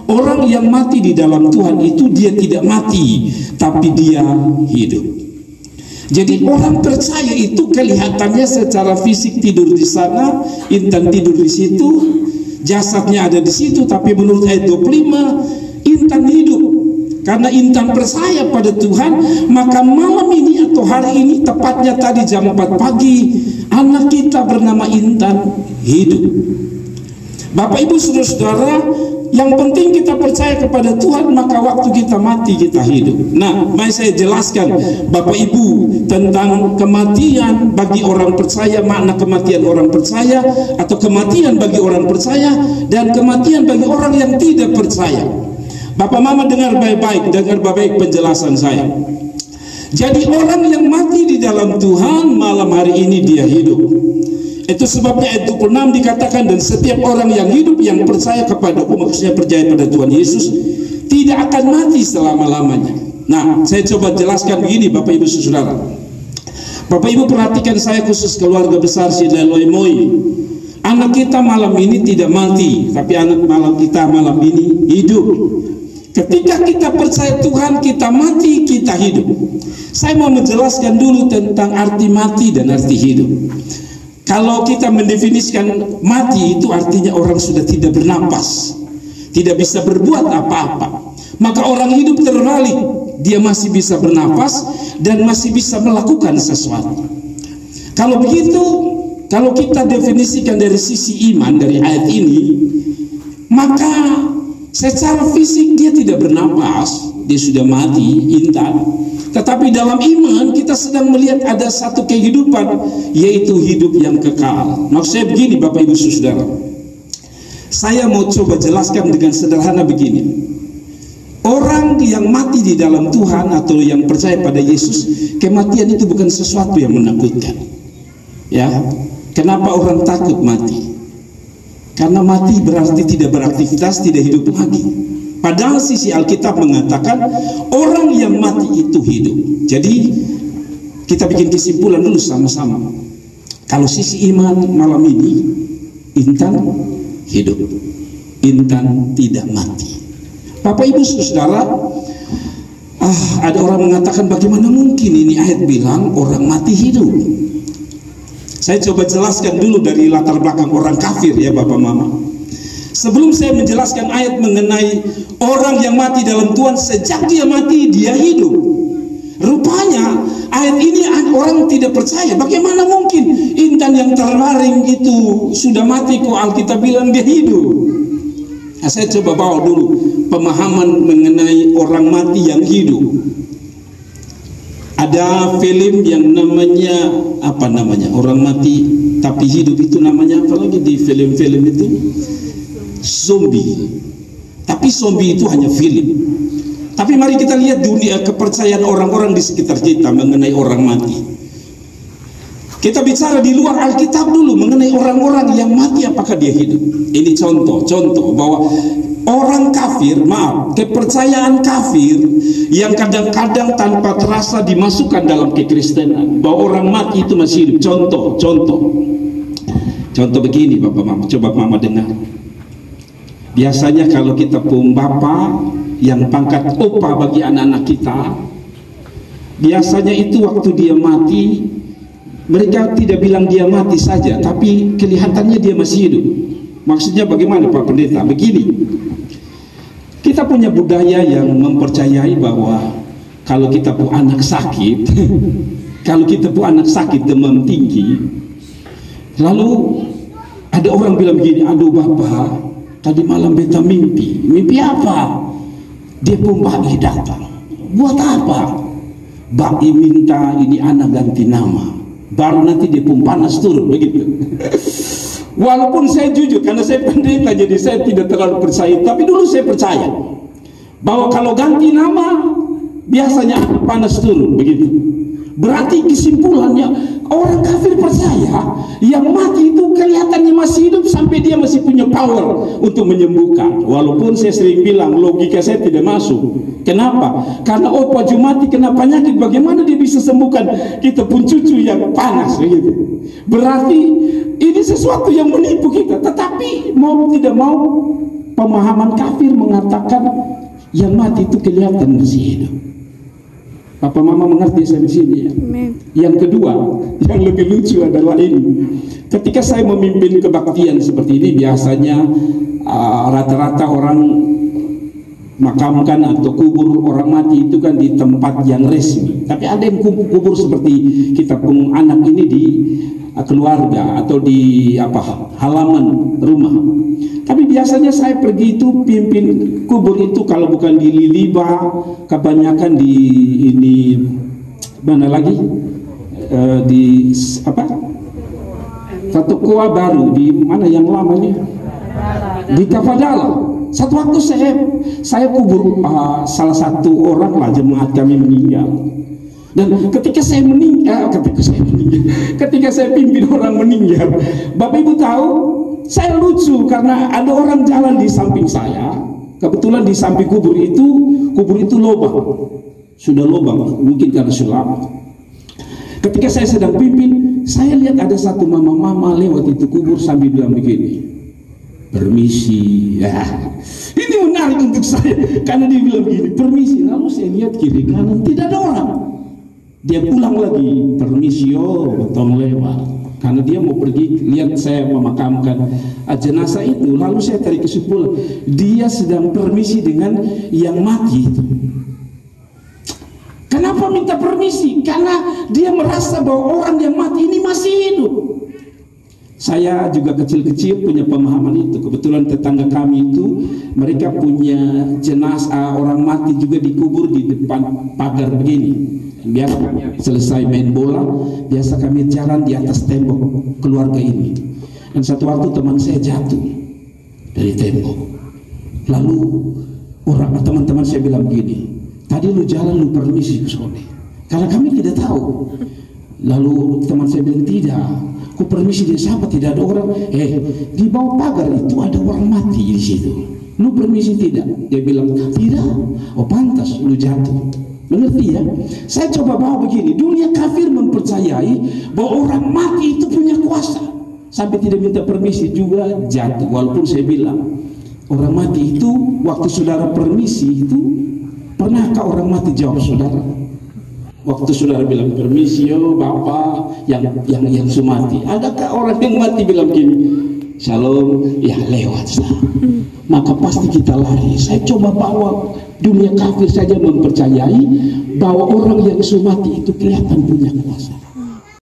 orang yang mati di dalam Tuhan itu dia tidak mati, tapi dia hidup. Jadi orang percaya itu kelihatannya secara fisik tidur di sana, Intan tidur di situ, jasadnya ada di situ, tapi menurut ayat 25 Intan hidup. Karena Intan percaya pada Tuhan, maka malam ini atau hari ini, tepatnya tadi jam 4 pagi, anak kita bernama Intan hidup. Bapak Ibu saudara-saudara, yang penting kita percaya kepada Tuhan, maka waktu kita mati kita hidup. Nah, mari saya jelaskan Bapak Ibu tentang kematian bagi orang percaya, makna kematian orang percaya, atau kematian bagi orang percaya dan kematian bagi orang yang tidak percaya. Bapak Mama dengar baik-baik, dengar baik-baik penjelasan saya. Jadi orang yang mati di dalam Tuhan malam hari ini dia hidup. Itu sebabnya ayat 26 dikatakan, dan setiap orang yang hidup yang percaya kepada maksudnya percaya pada Tuhan Yesus tidak akan mati selama-lamanya. Nah, saya coba jelaskan begini Bapak Ibu Saudara. Bapak Ibu perhatikan saya khusus keluarga besar Sidleloi Moi. Anak kita malam ini tidak mati, tapi anak malam kita malam ini hidup. Ketika kita percaya Tuhan, kita mati, kita hidup. Saya mau menjelaskan dulu tentang arti mati dan arti hidup. Kalau kita mendefinisikan mati, itu artinya orang sudah tidak bernapas, tidak bisa berbuat apa-apa. Maka orang hidup terbalik, dia masih bisa bernapas dan masih bisa melakukan sesuatu. Kalau begitu, kalau kita definisikan dari sisi iman dari ayat ini, maka secara fisik dia tidak bernapas, dia sudah mati, Intan. Tetapi dalam iman kita sedang melihat ada satu kehidupan, yaitu hidup yang kekal. Maksud saya begini Bapak Ibu Saudara, saya mau coba jelaskan dengan sederhana begini. Orang yang mati di dalam Tuhan atau yang percaya pada Yesus, kematian itu bukan sesuatu yang menakutkan. Ya, kenapa orang takut mati? Karena mati berarti tidak beraktivitas, tidak hidup lagi. Padahal sisi Alkitab mengatakan orang yang mati itu hidup. Jadi kita bikin kesimpulan dulu sama-sama. Kalau sisi iman malam ini, Intan hidup, Intan tidak mati. Bapak Ibu Saudara, ada orang mengatakan bagaimana mungkin ini ayat bilang orang mati hidup. Saya coba jelaskan dulu dari latar belakang orang kafir ya Bapak Mama. Sebelum saya menjelaskan ayat mengenai orang yang mati dalam Tuhan, sejak dia mati dia hidup. Rupanya ayat ini orang tidak percaya. Bagaimana mungkin Intan yang terbaring itu sudah mati kok Alkitab bilang dia hidup? Nah, saya coba bawa dulu pemahaman mengenai orang mati yang hidup. Ada film yang namanya apa namanya? Orang mati tapi hidup itu namanya apa lagi di film-film itu? Zombie. Tapi zombie itu hanya film. Tapi mari kita lihat dunia kepercayaan orang-orang di sekitar kita mengenai orang mati. Kita bicara di luar Alkitab dulu mengenai orang-orang yang mati apakah dia hidup. Ini contoh bahwa orang kafir, kepercayaan kafir yang kadang-kadang tanpa terasa dimasukkan dalam kekristenan, bahwa orang mati itu masih hidup. Contoh begini Bapak Mama, coba Mama dengar. Biasanya kalau kita pun bapak yang pangkat opa bagi anak-anak kita, biasanya itu waktu dia mati, mereka tidak bilang dia mati saja, tapi kelihatannya dia masih hidup. Maksudnya bagaimana Pak Pendeta? Begini, kita punya budaya yang mempercayai bahwa kalau kita pun anak sakit, kalau kita pun anak sakit demam tinggi, lalu ada orang bilang begini, aduh Bapak, tadi malam beta mimpi apa? Dia pun Bagi datang. Buat apa? Bagi minta ini anak ganti nama. Baru nanti dia pun panas turun begitu. Walaupun saya jujur karena saya pendeta jadi saya tidak terlalu percaya. Tapi dulu saya percaya bahwa kalau ganti nama biasanya panas turun begitu. Berarti kesimpulannya orang kafir percaya yang mati itu kelihatannya masih hidup sampai dia masih punya power untuk menyembuhkan. Walaupun saya sering bilang logika saya tidak masuk. Kenapa? Karena Pak Jumati kena penyakit, bagaimana dia bisa sembuhkan kita pun cucu yang panas begitu. Berarti ini sesuatu yang menipu kita. Tetapi mau tidak mau pemahaman kafir mengatakan yang mati itu kelihatan masih hidup. Papa mama mengerti sampai sini ya? Yang kedua, yang lebih lucu adalah ini. Ketika saya memimpin kebaktian seperti ini, biasanya rata-rata orang makamkan atau kubur orang mati itu kan di tempat yang resmi. Tapi ada yang kubur seperti kita pun anak ini di keluarga atau di halaman rumah. Tapi biasanya saya pergi itu pimpin kubur itu kalau bukan di Liliba, kebanyakan di ini mana lagi di satu Koa Baru, di mana yang lamanya di Kafadala. Satu waktu saya kubur salah satu orang lah jemaat kami meninggal. Dan ketika saya pimpin orang meninggal, Bapak Ibu tahu, saya lucu karena ada orang jalan di samping saya. Kebetulan di samping kubur itu lubang, sudah lubang, mungkin karena sulap. Ketika saya sedang pimpin, saya lihat ada satu mama-mama lewat itu kubur sambil bilang begini, permisi. Ya, ini menarik untuk saya karena dia bilang begini, permisi. Lalu saya lihat kiri kanan tidak ada orang. Dia pulang lagi, permisi, tolong lewat. Karena dia mau pergi, lihat saya memakamkan jenazah itu. Lalu saya tarik kesimpulan, dia sedang permisi dengan yang mati itu. Kenapa minta permisi? Karena dia merasa bahwa orang yang mati ini masih hidup. Saya juga kecil-kecil punya pemahaman itu. Kebetulan tetangga kami itu, mereka punya jenazah orang mati juga dikubur di depan pagar begini. Biasa kami selesai main bola, biasa kami jalan di atas tembok keluarga ini. Dan satu waktu teman saya jatuh dari tembok. Lalu teman-teman saya bilang begini, tadi lu jalan lu permisi Sone, karena kami tidak tahu. Lalu teman saya bilang, tidak, ku permisi dia siapa, tidak ada orang. Di bawah pagar itu ada orang mati di situ. Lu permisi tidak? Dia bilang tidak. Oh pantas lu jatuh. Mengerti ya? Saya coba bawa begini, dunia kafir mempercayai bahwa orang mati itu punya kuasa, sampai tidak minta permisi juga jatuh. Walaupun saya bilang orang mati itu waktu saudara permisi itu, pernahkah orang mati jawab saudara? Waktu saudara bilang permisi, bapak yang sumati, adakah orang yang mati bilang gini, shalom, ya lewat sah. Maka pasti kita lari. Saya coba bawa dunia kafir saja mempercayai bahwa orang yang sumati itu kelihatan punya kuasa.